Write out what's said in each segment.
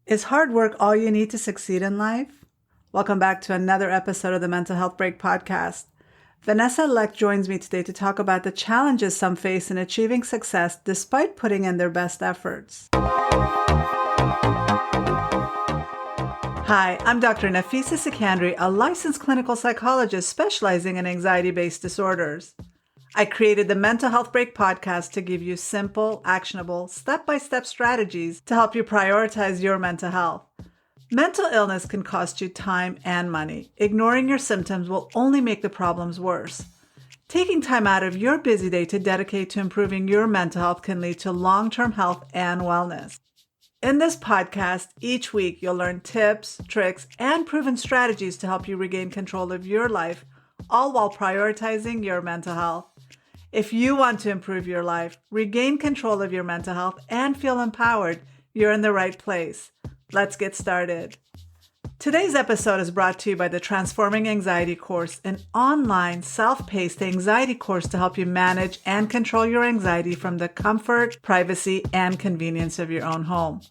Is hard work all you need to succeed in life? Welcome back to another episode of the Mental Health Break podcast. Vanessa Lech joins me today to talk about the challenges some face in achieving success despite putting in their best efforts. Hi, I'm Dr. Nafisa Sekandari, a licensed clinical psychologist specializing in anxiety-based disorders. I created the Mental Health Break podcast to give you simple, actionable, step-by-step strategies to help you prioritize your mental health. Mental illness can cost you time and money. Ignoring your symptoms will only make the problems worse. Taking time out of your busy day to dedicate to improving your mental health can lead to long-term health and wellness. In this podcast, each week you'll learn tips, tricks, and proven strategies to help you regain control of your life, all while prioritizing your mental health. If you want to improve your life, regain control of your mental health, and feel empowered, you're in the right place. Let's get started. Today's episode is brought to you by the Transforming Anxiety course, an online, self-paced anxiety course to help you manage and control your anxiety from the comfort, privacy, and convenience of your own home.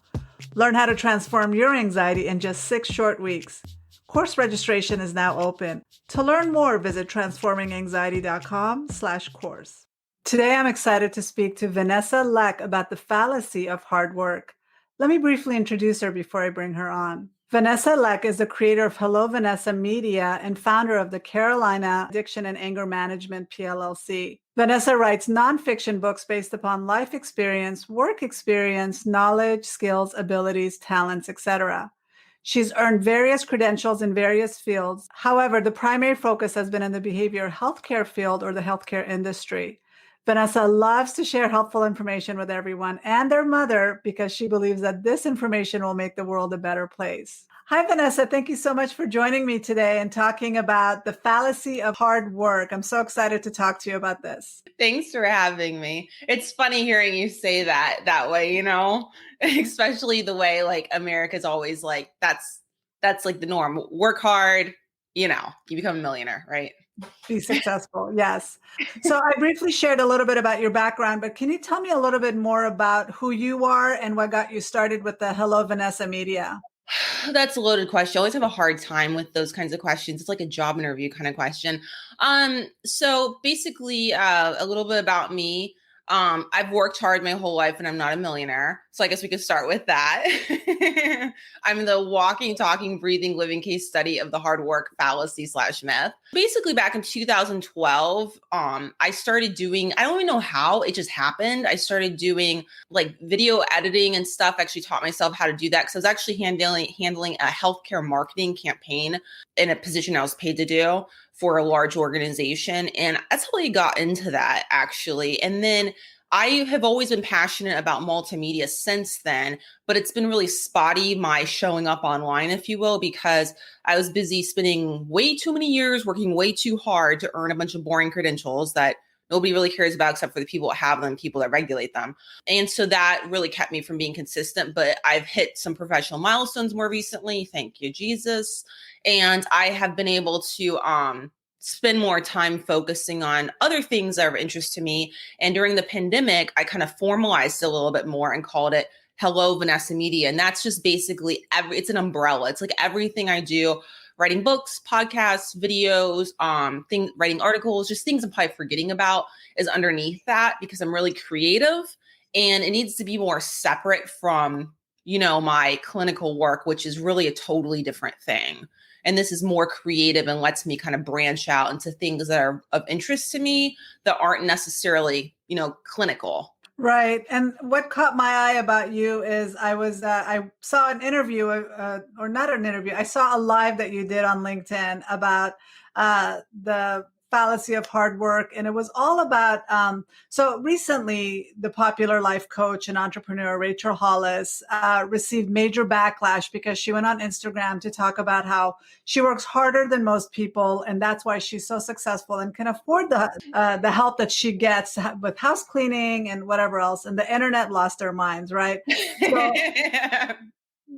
Learn how to transform your anxiety in just 6 short weeks. Course registration is now open. To learn more, visit transforminganxiety.com/course. Today, I'm excited to speak to Vanessa Lech about the fallacy of hard work. Let me briefly introduce her before I bring her on. Vanessa Lech is the creator of Hello Vanessa Media and founder of the Carolina Addiction and Anger Management PLLC. Vanessa writes nonfiction books based upon life experience, work experience, knowledge, skills, abilities, talents, etc. She's earned various credentials in various fields. However, the primary focus has been in the behavioral healthcare field or the healthcare industry. Vanessa loves to share helpful information with everyone and their mother because she believes that this information will make the world a better place. Hi, Vanessa. Thank you so much for joining me today and talking about the fallacy of hard work. I'm so excited to talk to you about this. Thanks for having me. It's funny hearing you say that way, especially the way like America's always like, that's like the norm. Work hard, you become a millionaire, right? Be successful. Yes. So I briefly shared a little bit about your background, but can you tell me a little bit more about who you are and what got you started with the Hello Vanessa Media? That's a loaded question. I always have a hard time with those kinds of questions. It's like a job interview kind of question. So basically, a little bit about me. I've worked hard my whole life and I'm not a millionaire. So I guess we could start with that. I'm the walking, talking, breathing, living case study of the hard work fallacy/myth. Basically back in 2012, I started doing, I don't even know how, it just happened. I started doing like video editing and stuff. I actually taught myself how to do that because I was actually handling a healthcare marketing campaign in a position I was paid to do for a large organization. And that's how I got into that actually. And then I have always been passionate about multimedia since then, but it's been really spotty, my showing up online, if you will, because I was busy spending way too many years working way too hard to earn a bunch of boring credentials that nobody really cares about except for the people that have them, people that regulate them. And so that really kept me from being consistent, but I've hit some professional milestones more recently. Thank you, Jesus. And I have been able to spend more time focusing on other things that are of interest to me. And during the pandemic, I kind of formalized it a little bit more and called it Hello Vanessa Media. And that's just basically it's an umbrella. It's like everything I do, writing books, podcasts, videos, writing articles, just things I'm probably forgetting about is underneath that because I'm really creative and it needs to be more separate from, my clinical work, which is really a totally different thing. And this is more creative and lets me kind of branch out into things that are of interest to me that aren't necessarily, clinical. Right. And what caught my eye about you is I saw an interview or not an interview. I saw a live that you did on LinkedIn about the fallacy of hard work. And it was all about, so recently the popular life coach and entrepreneur, Rachel Hollis, received major backlash because she went on Instagram to talk about how she works harder than most people. And that's why she's so successful and can afford the help that she gets with house cleaning and whatever else. And the internet lost their minds, right? So,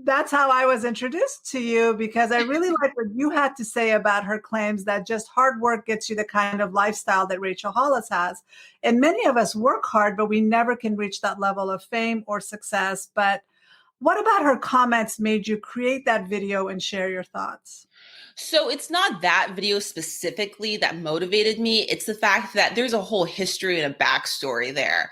that's how I was introduced to you because I really like what you had to say about her claims that just hard work gets you the kind of lifestyle that Rachel Hollis has. And many of us work hard, but we never can reach that level of fame or success. But What about her comments made you create that video and share your thoughts? So it's not that video specifically that motivated me. It's the fact that there's a whole history and a backstory there.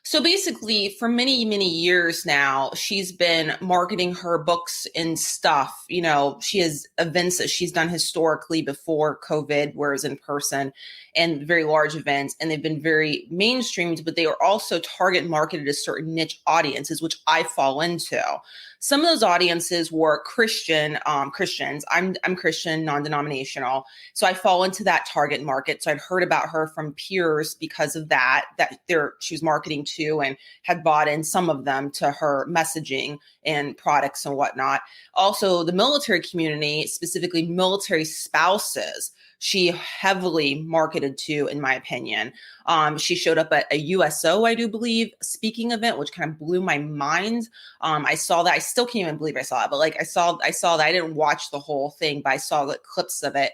So basically, for many, many years now, she's been marketing her books and stuff. You know, she has events that she's done historically before COVID, where it's in person, and very large events, and they've been very mainstreamed, but they are also target marketed to certain niche audiences, which I fall into. Some of those audiences were Christians. I'm Christian, non-denominational, so I fall into that target market. So I'd heard about her from peers because of that she was marketing to, and had bought in some of them to her messaging and products and whatnot. Also, the military community, specifically military spouses, she heavily marketed to, in my opinion. She showed up at a USO, I do believe, speaking event, which kind of blew my mind. I saw that. I still can't even believe I saw it, but like I saw that. I didn't watch the whole thing, but I saw like clips of it.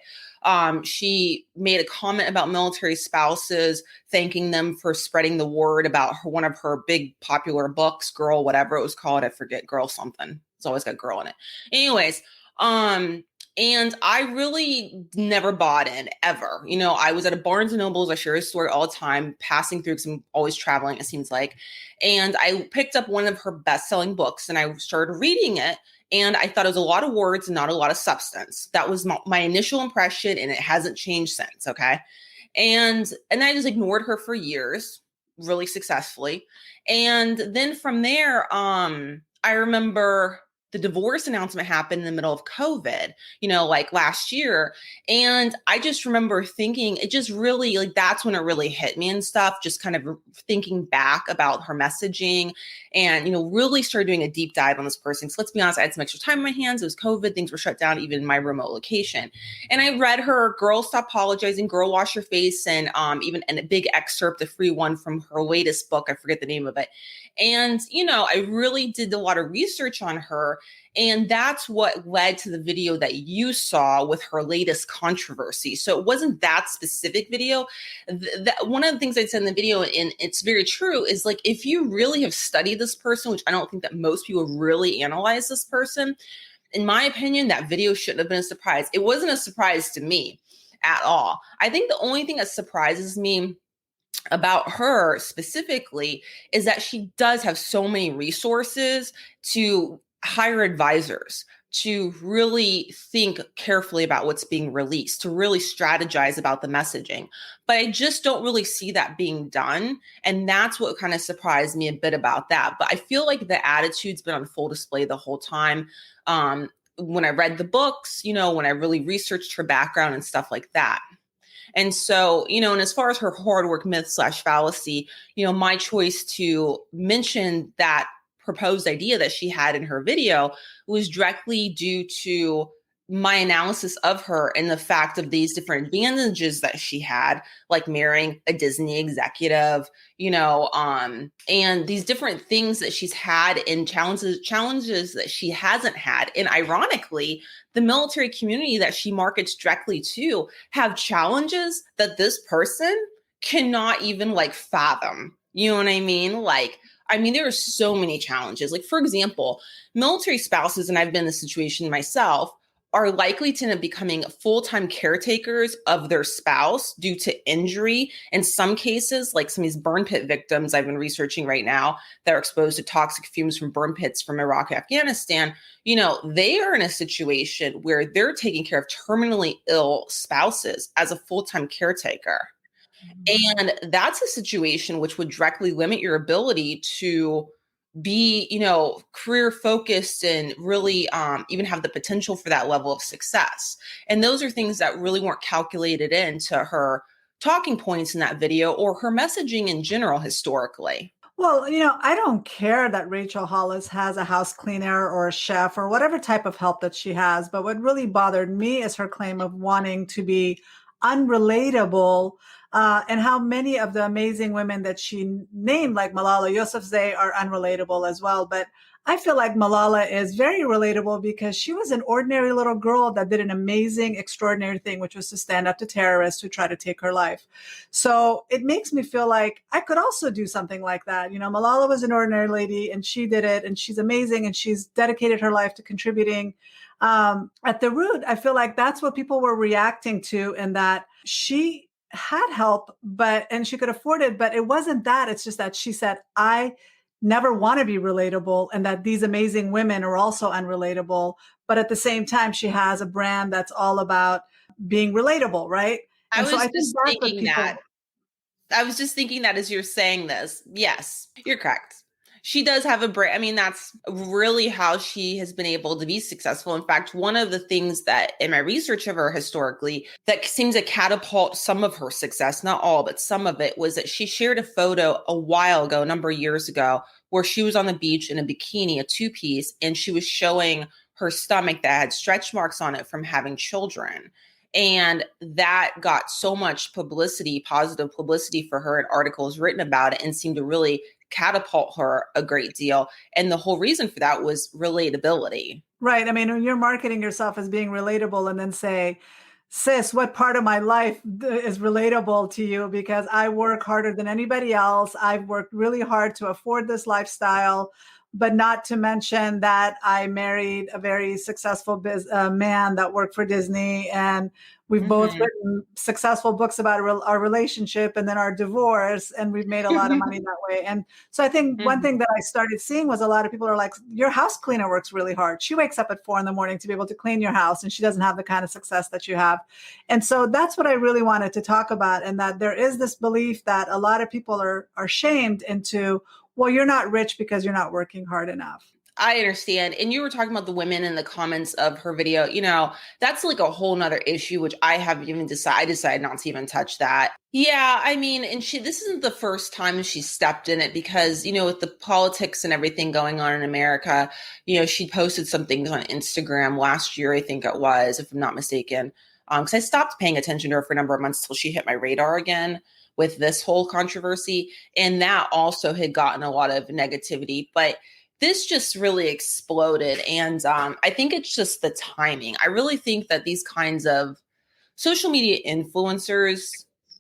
She made a comment about military spouses, thanking them for spreading the word about one of her big popular books, Girl, whatever it was called. I forget, Girl something. It's always got girl in it. Anyways, and I really never bought in ever. You know, I was at a Barnes and Nobles. I share his story all the time, passing through because I'm always traveling, it seems like. And I picked up one of her best-selling books and I started reading it. And I thought it was a lot of words and not a lot of substance. That was my initial impression, and it hasn't changed since. Okay. And I just ignored her for years, really successfully. And then from there, I remember the divorce announcement happened in the middle of COVID, you know, like last year. And I just remember thinking, it just really, like, that's when it really hit me and stuff, just kind of thinking back about her messaging and, you know, really started doing a deep dive on this person. So let's be honest, I had some extra time in my hands. It was COVID. Things were shut down, even in my remote location. And I read her Girl Stop Apologizing, Girl Wash Your Face, and even a big excerpt, a free one from her latest book. I forget the name of it. And, you know, I really did a lot of research on her. And that's what led to the video that you saw with her latest controversy. So it wasn't that specific video. One of the things I said in the video, and it's very true, is like, if you really have studied this person, which I don't think that most people really analyze this person, in my opinion, that video shouldn't have been a surprise. It wasn't a surprise to me at all. I think the only thing that surprises me about her specifically is that she does have so many resources to hire advisors, to really think carefully about what's being released, to really strategize about the messaging. But I just don't really see that being done. And that's what kind of surprised me a bit about that. But I feel like the attitude's been on full display the whole time. When I read the books, you know, when I really researched her background and stuff like that. And so, you know, and as far as her hard work myth/fallacy, you know, my choice to mention that proposed idea that she had in her video was directly due to my analysis of her and the fact of these different advantages that she had, like marrying a Disney executive, you know, and these different things that she's had and challenges that she hasn't had. And ironically, the military community that she markets directly to have challenges that this person cannot even like fathom. You know what I mean? Like, I mean, there are so many challenges. Like, for example, military spouses, and I've been in this situation myself, are likely to end up becoming full-time caretakers of their spouse due to injury. In some cases, like some of these burn pit victims I've been researching right now that are exposed to toxic fumes from burn pits from Iraq, Afghanistan, you know, they are in a situation where they're taking care of terminally ill spouses as a full-time caretaker. And that's a situation which would directly limit your ability to be, you know, career focused and really even have the potential for that level of success. And those are things that really weren't calculated into her talking points in that video or her messaging in general historically. Well, you know, I don't care that Rachel Hollis has a house cleaner or a chef or whatever type of help that she has. But what really bothered me is her claim of wanting to be unrelatable, and how many of the amazing women that she named, like Malala Yousafzai, are unrelatable as well. But I feel like Malala is very relatable because she was an ordinary little girl that did an amazing, extraordinary thing, which was to stand up to terrorists who try to take her life. So it makes me feel like I could also do something like that. You know, Malala was an ordinary lady and she did it, and she's amazing, and she's dedicated her life to contributing. At the root, I feel like that's what people were reacting to, and that she had help, and she could afford it, but it wasn't that. It's just that she said, I never want to be relatable, and that these amazing women are also unrelatable. But at the same time, she has a brand that's all about being relatable, right? I And so was I think just that's what thinking that. people. I was just thinking that as you're saying this. Yes, you're correct. She does have a brain. I mean, that's really how she has been able to be successful. In fact, one of the things that in my research of her historically that seems to catapult some of her success, not all, but some of it, was that she shared a photo a while ago, a number of years ago, where she was on the beach in a bikini, a two-piece, and she was showing her stomach that had stretch marks on it from having children. And that got so much publicity, positive publicity for her, and articles written about it, and seemed to really catapult her a great deal. And the whole reason for that was relatability. Right. I mean, when you're marketing yourself as being relatable and then say, sis, what part of my life is relatable to you? Because I work harder than anybody else. I've worked really hard to afford this lifestyle, but not to mention that I married a very successful man that worked for Disney. And we've both Mm-hmm. written successful books about our relationship and then our divorce. And we've made a lot of money that way. And so I think one thing that I started seeing was a lot of people are like, your house cleaner works really hard. She wakes up at 4 a.m. to be able to clean your house, and she doesn't have the kind of success that you have. And so that's what I really wanted to talk about. And that there is this belief that a lot of people are shamed into, well, you're not rich because you're not working hard enough. I understand. And you were talking about the women in the comments of her video. That's like a whole nother issue, which I haven't even decided. I decided not to even touch that. Yeah, I mean, and this isn't the first time she stepped in it because, with the politics and everything going on in America, she posted some things on Instagram last year, I think it was, if I'm not mistaken. Because I stopped paying attention to her for a number of months till she hit my radar again with this whole controversy. And that also had gotten a lot of negativity. But this just really exploded. And I think it's just the timing. I really think that these kinds of social media influencers,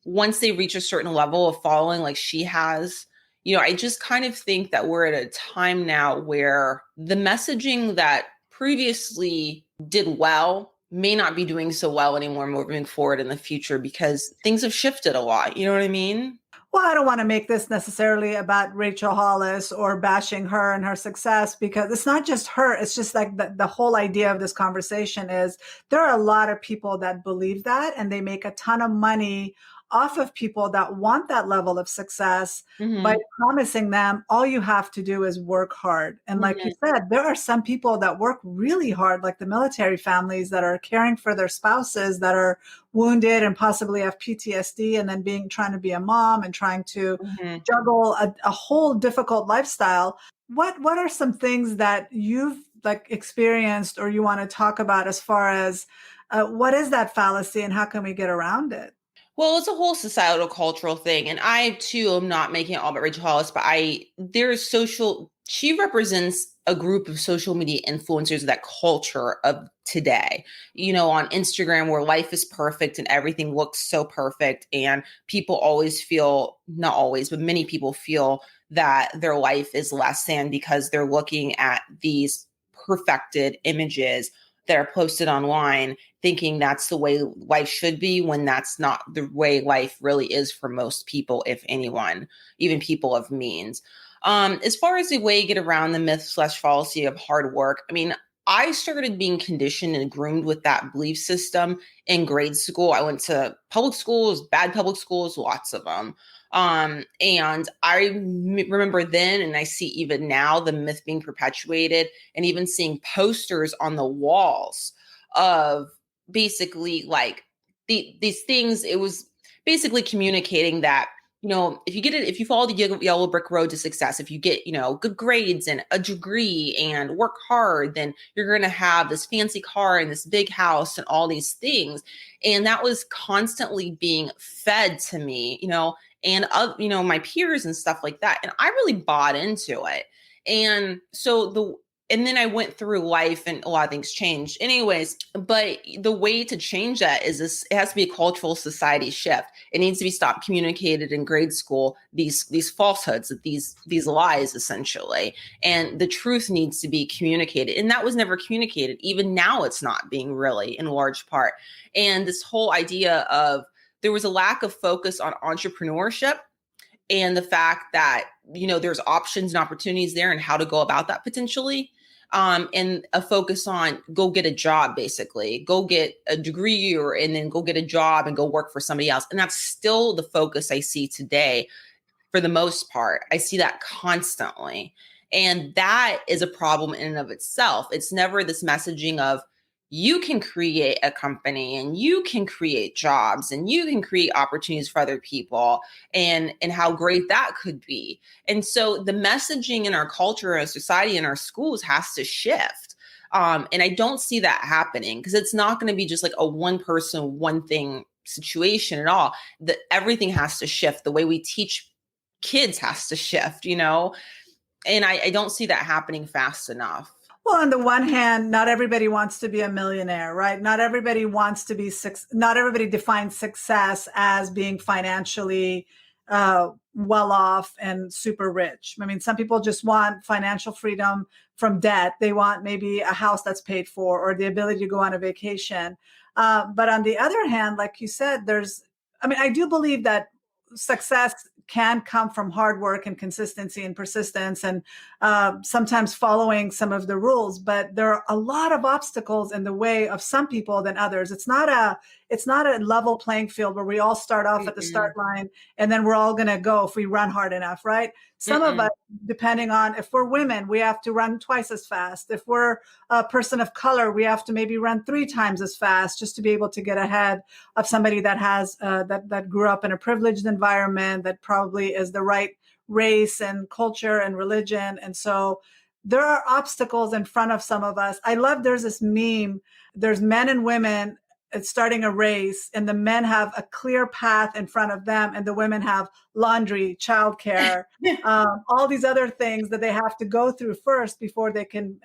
once they reach a certain level of following like she has, I just kind of think that we're at a time now where the messaging that previously did well may not be doing so well anymore moving forward in the future because things have shifted a lot. You know what I mean? Well, I don't want to make this necessarily about Rachel Hollis or bashing her and her success, because it's not just her. It's just like the whole idea of this conversation is there are a lot of people that believe that, and they make a ton of money off of people that want that level of success by Mm-hmm. promising them all you have to do is work hard. And like you Mm-hmm. said, there are some people that work really hard, like the military families that are caring for their spouses that are wounded and possibly have PTSD, and then trying to be a mom and trying to Mm-hmm. juggle a whole difficult lifestyle. What are some things that you've like experienced or you want to talk about as far as what is that fallacy and how can we get around it? Well, it's a whole societal cultural thing. And I too am not making it all about Rachel Hollis, but she represents a group of social media influencers of that culture of today, on Instagram where life is perfect and everything looks so perfect. And people always feel, not always, but many people feel that their life is less than because they're looking at these perfected images that are posted online thinking that's the way life should be when that's not the way life really is for most people, if anyone, even people of means. As far as the way you get around the myth/fallacy of hard work, I mean, I started being conditioned and groomed with that belief system in grade school. I went to public schools, bad public schools, lots of them. And I remember then, and I see even now, the myth being perpetuated and even seeing posters on the walls of basically like these things. It was basically communicating that if you follow the yellow brick road to success, if you get good grades and a degree and work hard, then you're going to have this fancy car and this big house and all these things. And that was constantly being fed to me, and my peers and stuff like that, and I really bought into it. And and then I went through life and a lot of things changed anyways. But the way to change that is this, it has to be a cultural society shift. It needs to be stopped communicated in grade school, these falsehoods, these lies essentially. And the truth needs to be communicated. And that was never communicated. Even now it's not being really in large part. And this whole idea of there was a lack of focus on entrepreneurship and the fact that, there's options and opportunities there and how to go about that potentially. And a focus on go get a job, basically go get a degree and then go get a job and go work for somebody else. And that's still the focus I see today. For the most part, I see that constantly. And that is a problem in and of itself. It's never this messaging of you can create a company and you can create jobs and you can create opportunities for other people and how great that could be. And so the messaging in our culture, our society, and our schools has to shift. And I don't see that happening because it's not going to be just like a one person, one thing situation at all. That everything has to shift. The way we teach kids has to shift, and I don't see that happening fast enough. Well, on the one hand, not everybody wants to be a millionaire, right? Not everybody wants to be, not everybody defines success as being financially well off and super rich. I mean, some people just want financial freedom from debt. They want maybe a house that's paid for or the ability to go on a vacation. But on the other hand, like you said, I do believe that success can come from hard work and consistency and persistence and sometimes following some of the rules, but there are a lot of obstacles in the way of some people than others. It's not a level playing field where we all start off at the start line and then we're all going to go if we run hard enough, right? Some of us, depending on if we're women, we have to run twice as fast. If we're a person of color, we have to maybe run 3 times as fast just to be able to get ahead of somebody that has that grew up in a privileged environment, that probably is the right race and culture and religion. And so there are obstacles in front of some of us. I love, there's this meme, there's men and women starting a race, and the men have a clear path in front of them, and the women have laundry, childcare, all these other things that they have to go through first before they can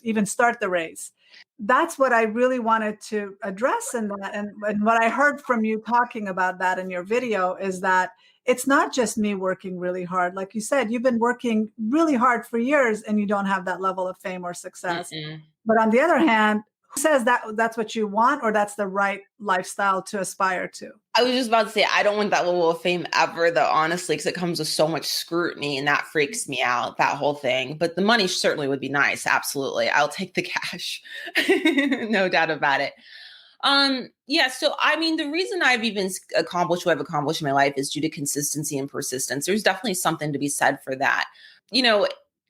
even start the race. That's what I really wanted to address in that. And what I heard from you talking about that in your video is that it's not just me working really hard. Like you said, you've been working really hard for years and you don't have that level of fame or success. But on the other hand, who says that that's what you want or that's the right lifestyle to aspire to? I was just about to say, I don't want that level of fame ever, though, honestly, because it comes with so much scrutiny and that freaks me out, that whole thing. But the money certainly would be nice. Absolutely. I'll take the cash. No doubt about it. Yeah. So, I mean, the reason I've even accomplished what I've accomplished in my life is due to consistency and persistence. There's definitely something to be said for that.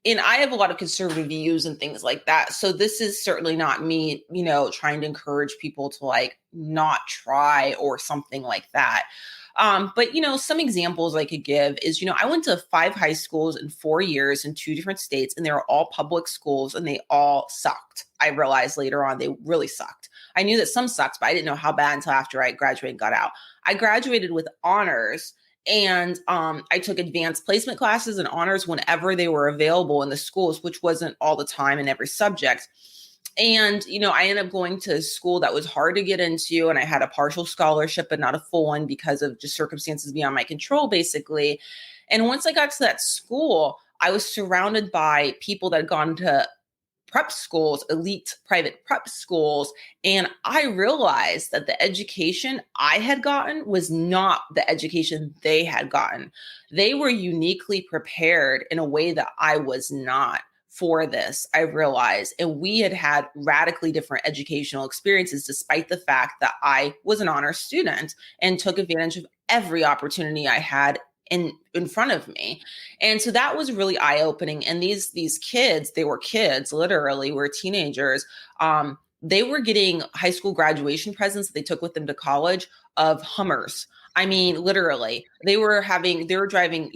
And I have a lot of conservative views and things like that. So this is certainly not me, trying to encourage people to like not try or something like that. But some examples I could give is, I went to 5 high schools in 4 years in 2 different states, and they were all public schools and they all sucked. I realized later on they really sucked. I knew that some sucked, but I didn't know how bad until after I graduated and got out. I graduated with honors. And I took advanced placement classes and honors whenever they were available in the schools, which wasn't all the time in every subject. And, I ended up going to a school that was hard to get into. And I had a partial scholarship, but not a full one because of just circumstances beyond my control, basically. And once I got to that school, I was surrounded by people that had gone to prep schools, elite private prep schools. And I realized that the education I had gotten was not the education they had gotten. They were uniquely prepared in a way that I was not for this, I realized. And we had radically different educational experiences, despite the fact that I was an honor student and took advantage of every opportunity I had in front of me. And so that was really eye-opening. And these kids, they were kids, literally, were teenagers. They were getting high school graduation presents that they took with them to college of Hummers. I mean, literally, they were driving,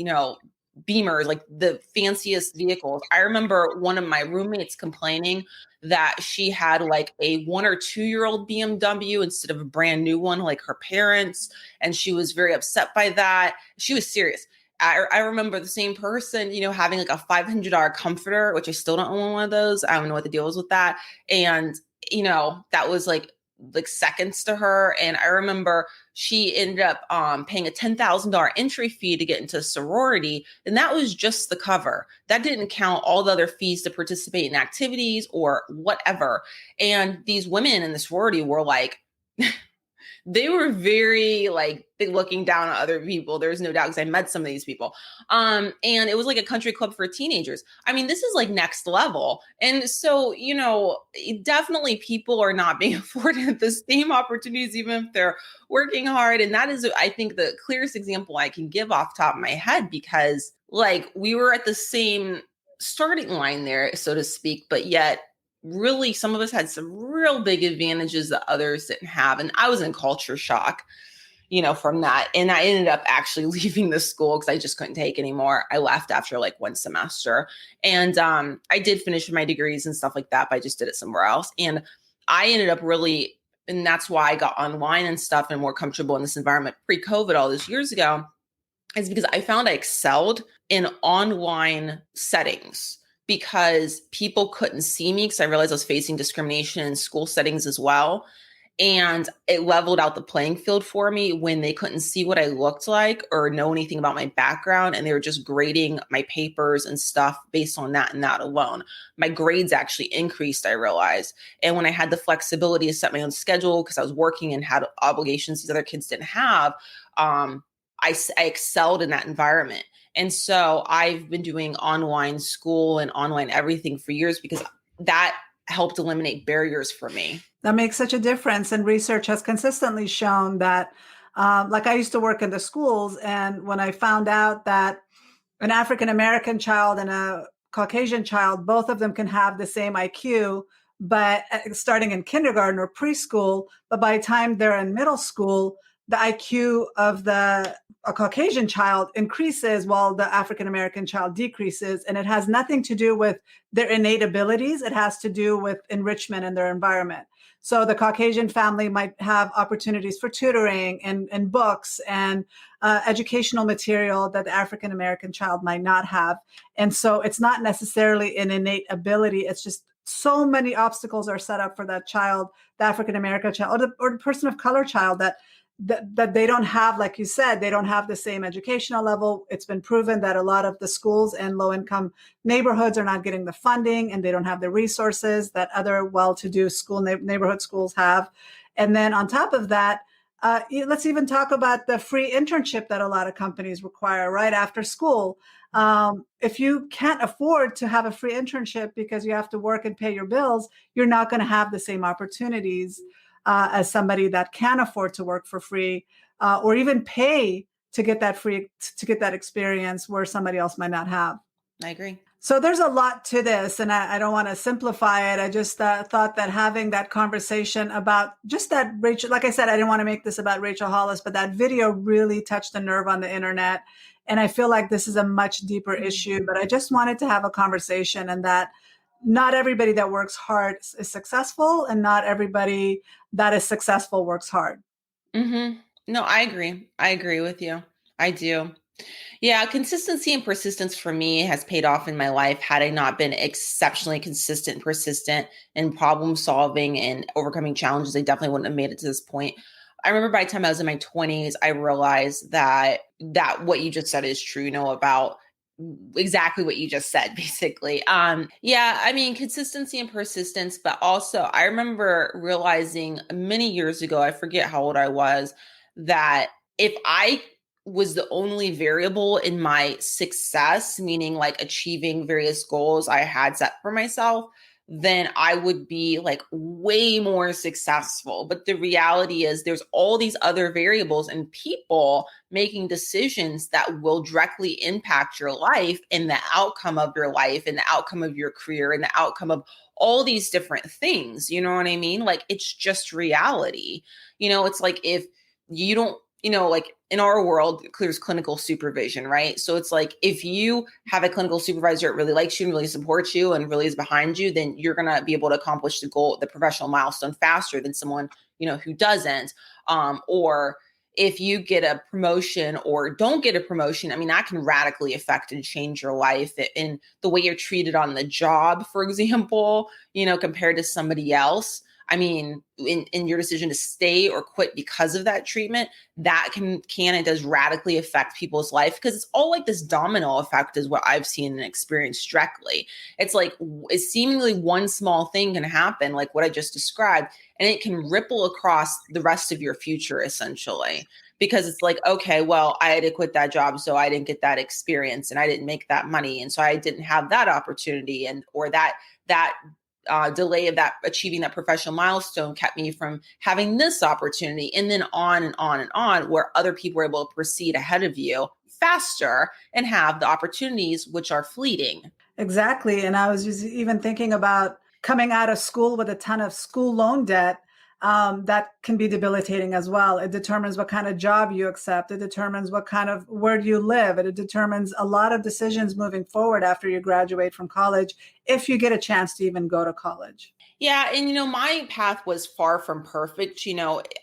Beamers, like the fanciest vehicles. I remember one of my roommates complaining that she had like a 1 or 2-year-old BMW instead of a brand new one, like her parents. And she was very upset by that. She was serious. I remember the same person, having like a $500 comforter, which I still don't own one of those. I don't know what the deal is with that. And, that was like seconds to her. And I remember she ended up paying a $10,000 entry fee to get into sorority. And that was just the cover. That didn't count all the other fees to participate in activities or whatever. And these women in the sorority were like, they were very like looking down on other people. There's no doubt, because I met some of these people. And it was like a country club for teenagers. I mean, this is like next level. And so, definitely people are not being afforded the same opportunities, even if they're working hard. And that is, I think, the clearest example I can give off the top of my head, because like we were at the same starting line there, so to speak, but yet really some of us had some real big advantages that others didn't have. And I was in culture shock, from that. And I ended up actually leaving the school because I just couldn't take anymore. I left after like one semester. And I did finish my degrees and stuff like that, but I just did it somewhere else. And I ended up really, and that's why I got online and stuff and more comfortable in this environment pre-COVID all those years ago, is because I found I excelled in online settings, because people couldn't see me, because I realized I was facing discrimination in school settings as well. And it leveled out the playing field for me when they couldn't see what I looked like or know anything about my background. And they were just grading my papers and stuff based on that and that alone. My grades actually increased, I realized. And when I had the flexibility to set my own schedule, because I was working and had obligations these other kids didn't have, I excelled in that environment. And so I've been doing online school and online everything for years, because that helped eliminate barriers for me. That makes such a difference. And research has consistently shown that, like I used to work in the schools, and when I found out that an African-American child and a Caucasian child, both of them can have the same IQ, but starting in kindergarten or preschool, but by the time they're in middle school, the IQ of a Caucasian child increases while the African-American child decreases. And it has nothing to do with their innate abilities. It has to do with enrichment in their environment. So the Caucasian family might have opportunities for tutoring and books and educational material that the African-American child might not have. And so it's not necessarily an innate ability. It's just so many obstacles are set up for that child, the African-American child, or the person of color child, that they don't have, like you said, they don't have the same educational level. It's been proven that a lot of the schools in low-income neighborhoods are not getting the funding, and they don't have the resources that other well-to-do neighborhood schools have. And then on top of that, let's even talk about the free internship that a lot of companies require right after school. If you can't afford to have a free internship because you have to work and pay your bills, you're not going to have the same opportunities as somebody that can afford to work for free, or even pay to get that experience where somebody else might not have. I agree. So there's a lot to this, and I don't want to simplify it. I just thought that having that conversation about just that, Rachel, like I said, I didn't want to make this about Rachel Hollis, but that video really touched a nerve on the internet. And I feel like this is a much deeper issue, but I just wanted to have a conversation, and that not everybody that works hard is successful, and not everybody that is successful works hard. Mm-hmm. No, I agree. I agree with you. I do. Yeah, consistency and persistence for me has paid off in my life. Had I not been exceptionally consistent and persistent in problem solving and overcoming challenges, I definitely wouldn't have made it to this point. I remember by the time I was in my 20s, I realized that what you just said is true, about exactly what you just said, basically. Yeah, I mean, consistency and persistence, but also I remember realizing many years ago, I forget how old I was, that if I was the only variable in my success, meaning like achieving various goals I had set for myself, then I would be like way more successful. But the reality is there's all these other variables and people making decisions that will directly impact your life and the outcome of your life and the outcome of your career and the outcome of all these different things. You know what I mean? Like, it's just reality. It's like if you don't, like in our world, there's clinical supervision, right? So it's like if you have a clinical supervisor that really likes you and really supports you and really is behind you, then you're going to be able to accomplish the goal, the professional milestone faster than someone, who doesn't. Or if you get a promotion or don't get a promotion, I mean, that can radically affect and change your life in the way you're treated on the job, for example, compared to somebody else. I mean, in your decision to stay or quit because of that treatment, that can and does radically affect people's life, because it's all like this domino effect is what I've seen and experienced directly. It's like it's seemingly one small thing can happen, like what I just described, and it can ripple across the rest of your future essentially. Because it's like, okay, well, I had to quit that job, so I didn't get that experience and I didn't make that money. And so I didn't have that opportunity, and or that delay of that achieving that professional milestone kept me from having this opportunity, and then on and on and on, where other people were able to proceed ahead of you faster and have the opportunities which are fleeting. Exactly. And I was just even thinking about coming out of school with a ton of school loan debt. That can be debilitating as well. It determines what kind of job you accept. It determines where do you live. It determines a lot of decisions moving forward after you graduate from college, if you get a chance to even go to college. Yeah, and my path was far from perfect.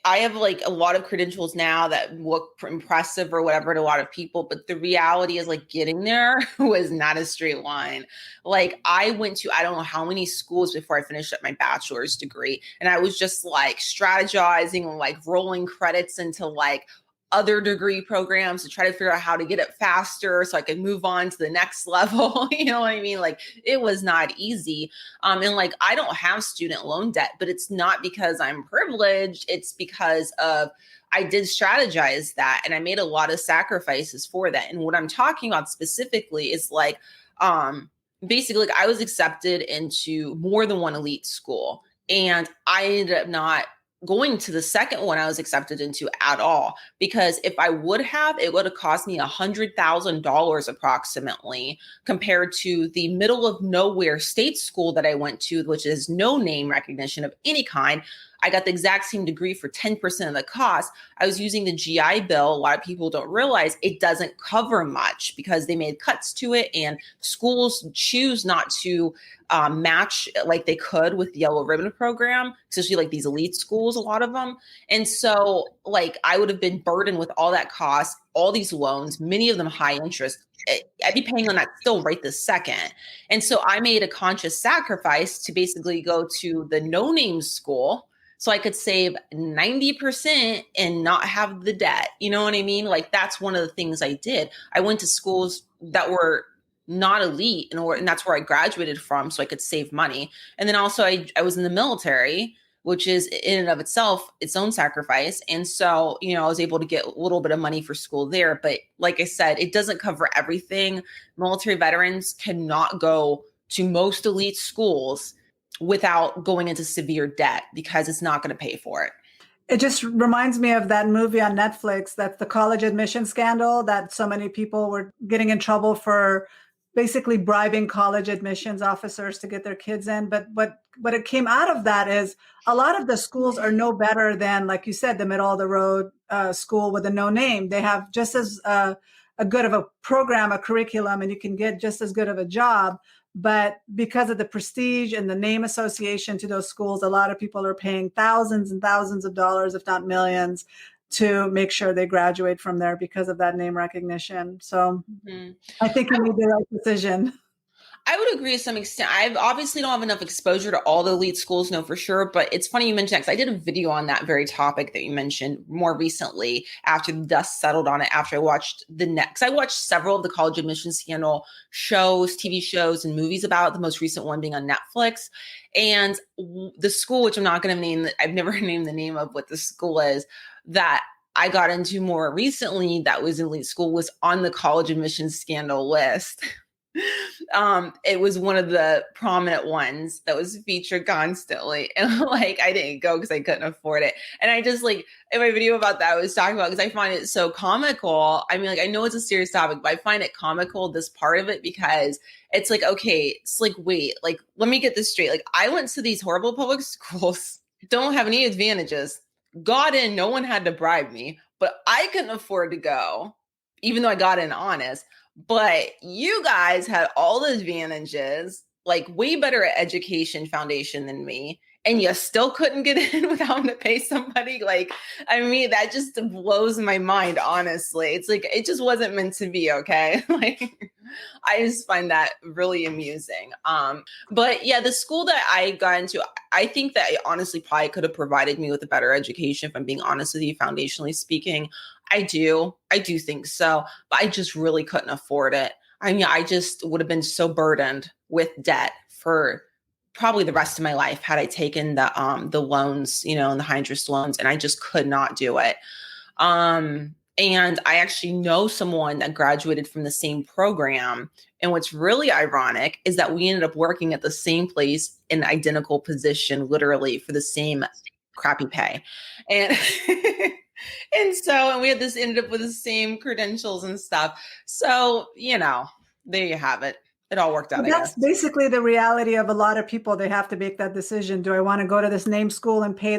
I have like a lot of credentials now that look impressive or whatever to a lot of people, but the reality is like getting there was not a straight line. Like I went to I don't know how many schools before I finished up my bachelor's degree, and I was just like strategizing and like rolling credits into like other degree programs to try to figure out how to get it faster so I could move on to the next level. You know what I mean? Like it was not easy. And like, I don't have student loan debt, but it's not because I'm privileged. It's because of I did strategize that, and I made a lot of sacrifices for that. And what I'm talking about specifically is like, basically, like I was accepted into more than one elite school, and I ended up not going to the second one I was accepted into at all, because if I would have, it would have cost me $100,000 approximately, compared to the middle of nowhere state school that I went to, which is no name recognition of any kind. I got the exact same degree for 10% of the cost. I was using the GI Bill. A lot of people don't realize it doesn't cover much because they made cuts to it, and schools choose not to match like they could with the Yellow Ribbon program, especially like these elite schools, a lot of them. And so like I would have been burdened with all that cost, all these loans, many of them high interest. I'd be paying on that still right this second. And so I made a conscious sacrifice to basically go to the no-name school so I could save 90% and not have the debt. You know what I mean? Like that's one of the things I did. I went to schools that were not elite, and that's where I graduated from, so I could save money. And then also I was in the military, which is in and of itself its own sacrifice. And so, I was able to get a little bit of money for school there. But like I said, it doesn't cover everything. Military veterans cannot go to most elite schools without going into severe debt, because it's not going to pay for it. It just reminds me of that movie on Netflix, that's the college admission scandal, that so many people were getting in trouble for basically bribing college admissions officers to get their kids in. But what it came out of that is a lot of the schools are no better than, like you said, the middle of the road school with a no name. They have just as a good of a program, a curriculum, and you can get just as good of a job. But because of the prestige and the name association to those schools, a lot of people are paying thousands and thousands of dollars, if not millions, to make sure they graduate from there because of that name recognition. So I think you made the right decision. I would agree to some extent. I obviously don't have enough exposure to all the elite schools, no, for sure. But it's funny you mentioned that, because I did a video on that very topic that you mentioned more recently after the dust settled on it, after I watched because I watched several of the college admissions scandal shows, TV shows, and movies about it, the most recent one being on Netflix. And the school, which I'm not going to name, I've never named the name of what the school is, that I got into more recently that was in elite school, was on the college admissions scandal list. It was one of the prominent ones that was featured constantly, and like I didn't go because I couldn't afford it. And I just like in my video about that I was talking about, because I find it so comical. I mean, like I know it's a serious topic, but I find it comical, this part of it, because it's like, okay, it's like, wait, like let me get this straight. Like I went to these horrible public schools, don't have any advantages, got in, no one had to bribe me, but I couldn't afford to go, even though I got in honest. But you guys had all the advantages, like way better education foundation than me. and you still couldn't get in without having to pay somebody. Like, I mean, that just blows my mind, honestly. It's like, it just wasn't meant to be, okay? Like, I just find that really amusing. But yeah, the school that I got into, I think that it honestly probably could have provided me with a better education, if I'm being honest with you, foundationally speaking. I do think so, but I just really couldn't afford it. I mean, I just would have been so burdened with debt for probably the rest of my life had I taken the loans, and the high interest loans, and I just could not do it. And I actually know someone that graduated from the same program. And what's really ironic is that we ended up working at the same place in an identical position, literally for the same crappy pay. And and we had this ended up with the same credentials and stuff. So, there you have it. It all worked out, But I that's guess. basically the reality of a lot of people. They have to make that decision. Do I want to go to this name school and pay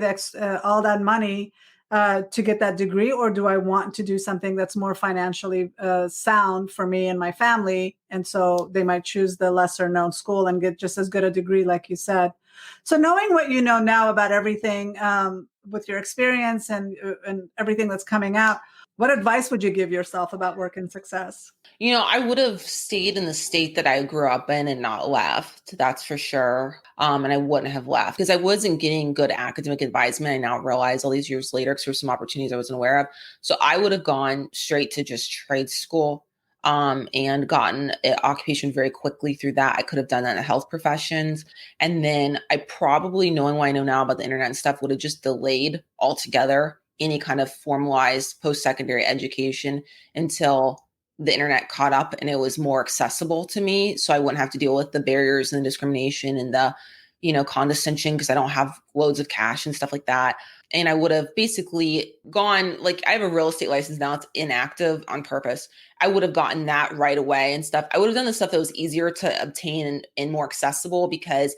all that money to get that degree, or do I want to do something that's more financially sound for me and my family? And so they might choose the lesser known school and get just as good a degree, like you said. So knowing what you know now about everything with your experience and everything that's coming out, what advice would you give yourself about work and success? I would have stayed in the state that I grew up in and not left. That's for sure. And I wouldn't have left because I wasn't getting good academic advisement. I now realize all these years later because there's some opportunities I wasn't aware of. So I would have gone straight to just trade school and gotten an occupation very quickly through that. I could have done that in the health professions. And then I probably, knowing what I know now about the internet and stuff, would have just delayed altogether any kind of formalized post-secondary education until the internet caught up and it was more accessible to me. So I wouldn't have to deal with the barriers and the discrimination and the, condescension because I don't have loads of cash and stuff like that. And I would have basically gone, like, I have a real estate license now. It's inactive on purpose. I would have gotten that right away and stuff. I would have done the stuff that was easier to obtain and more accessible because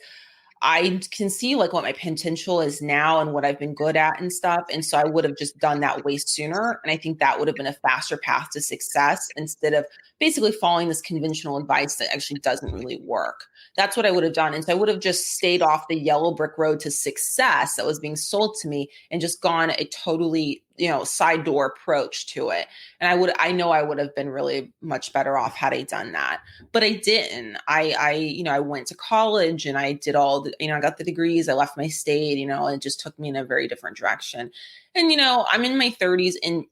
I can see like what my potential is now and what I've been good at and stuff. And so I would have just done that way sooner. And I think that would have been a faster path to success instead of basically following this conventional advice that actually doesn't really work. That's what I would have done. And so I would have just stayed off the yellow brick road to success that was being sold to me and just gone a totally, side door approach to it. And I know I would have been really much better off had I done that, but I didn't. I went to college and I did all the, I got the degrees, I left my state, and it just took me in a very different direction. And, I'm in my 30s. And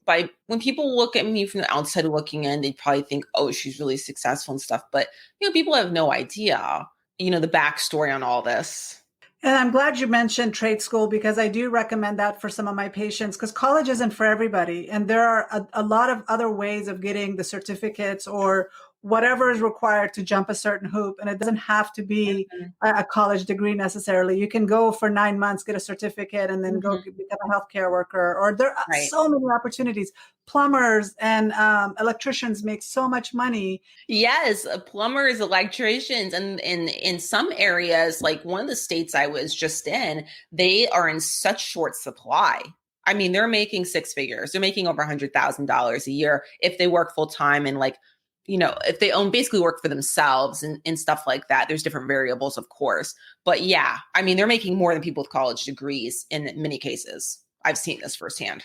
when people look at me from the outside looking in, they'd probably think, oh, she's really successful and stuff. But, people have no idea, the backstory on all this. And I'm glad you mentioned trade school because I do recommend that for some of my patients because college isn't for everybody. And there are a lot of other ways of getting the certificates or whatever is required to jump a certain hoop. And it doesn't have to be a college degree necessarily. You can go for 9 months, get a certificate, and then go become a healthcare worker. Or there are so many opportunities. Plumbers and electricians make so much money. Yes, plumbers, electricians, and in some areas, like one of the states I was just in, they are in such short supply. I mean, they're making six figures. They're making over $100,000 a year if they work full time and if they basically work for themselves and stuff like that. There's different variables, of course. But yeah, I mean, they're making more than people with college degrees in many cases. I've seen this firsthand.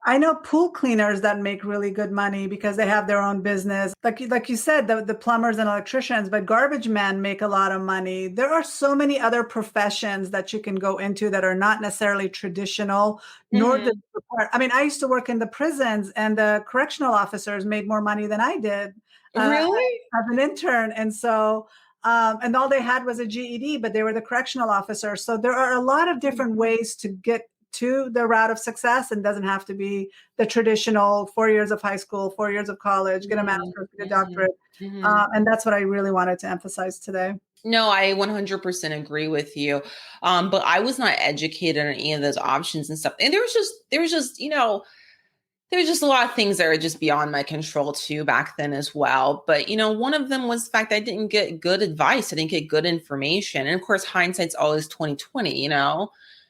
I know pool cleaners that make really good money because they have their own business. Like you said, the plumbers and electricians, but garbage men make a lot of money. There are so many other professions that you can go into that are not necessarily traditional, nor does it require. I mean, I used to work in the prisons and the correctional officers made more money than I did Really? as an intern. And so, and all they had was a GED, but they were the correctional officers. So there are a lot of different ways to get to the route of success and doesn't have to be the traditional 4 years of high school, 4 years of college, get a master's, get a doctorate. And that's what I really wanted to emphasize today. No, I 100% agree with you. But I was not educated on any of those options and stuff. And there was just a lot of things that are just beyond my control too back then as well. But, one of them was the fact that I didn't get good advice. I didn't get good information. And of course, hindsight's always 2020,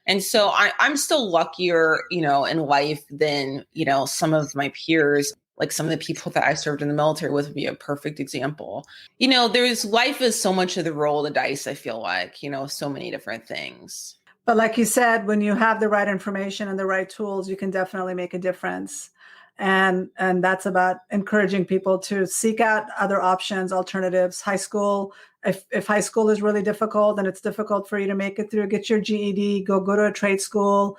And so I'm still luckier, in life than, some of my peers, like some of the people that I served in the military with would be a perfect example. Life is so much of the roll of the dice, I feel like, so many different things. But like you said, when you have the right information and the right tools, you can definitely make a difference. And that's about encouraging people to seek out other options, alternatives. High school, if high school is really difficult and it's difficult for you to make it through, get your GED, go to a trade school,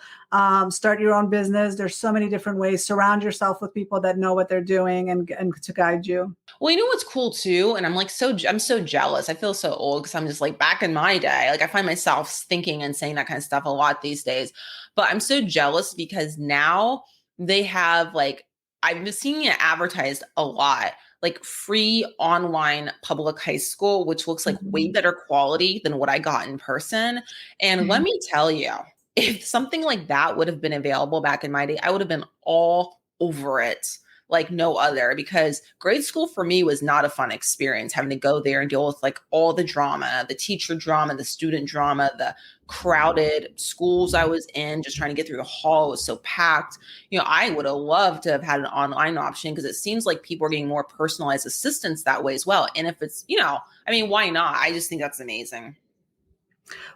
start your own business. There's so many different ways. Surround yourself with people that know what they're doing and to guide you. Well, you know what's cool too, and I'm like I'm so jealous. I feel so old because I'm just like back in my day. Like I find myself thinking and saying that kind of stuff a lot these days. But I'm so jealous because now they have like I've been seeing it advertised a lot, like free online public high school, which looks like way Mhm. better quality than what I got in person. And let me tell you, if something like that would have been available back in my day, I would have been all over it like no other, because grade school for me was not a fun experience, having to go there and deal with like all the drama, the teacher drama, the student drama, the crowded schools I was in, just trying to get through the hall. It was so packed. I would have loved to have had an online option because it seems like people are getting more personalized assistance that way as well. And if it's, I mean, why not? I just think that's amazing.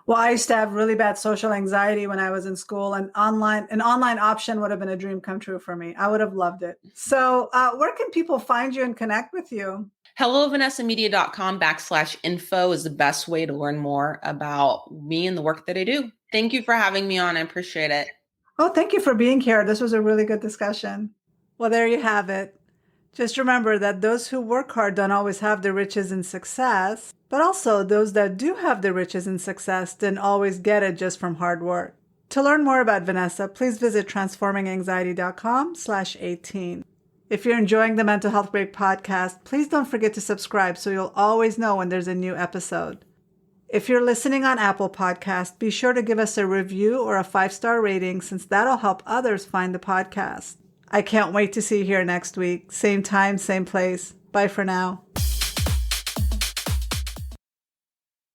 Well, I used to have really bad social anxiety when I was in school, and an online option would have been a dream come true for me. I would have loved it. So, where can people find you and connect with you? HelloVanessaMedia.com/info is the best way to learn more about me and the work that I do. Thank you for having me on. I appreciate it. Oh, thank you for being here. This was a really good discussion. Well, there you have it. Just remember that those who work hard don't always have the riches and success, but also those that do have the riches and success didn't always get it just from hard work. To learn more about Vanessa, please visit transforminganxiety.com/18. If you're enjoying the Mental Health Break podcast, please don't forget to subscribe so you'll always know when there's a new episode. If you're listening on Apple Podcast, be sure to give us a review or a 5-star rating since that'll help others find the podcast. I can't wait to see you here next week. Same time, same place. Bye for now.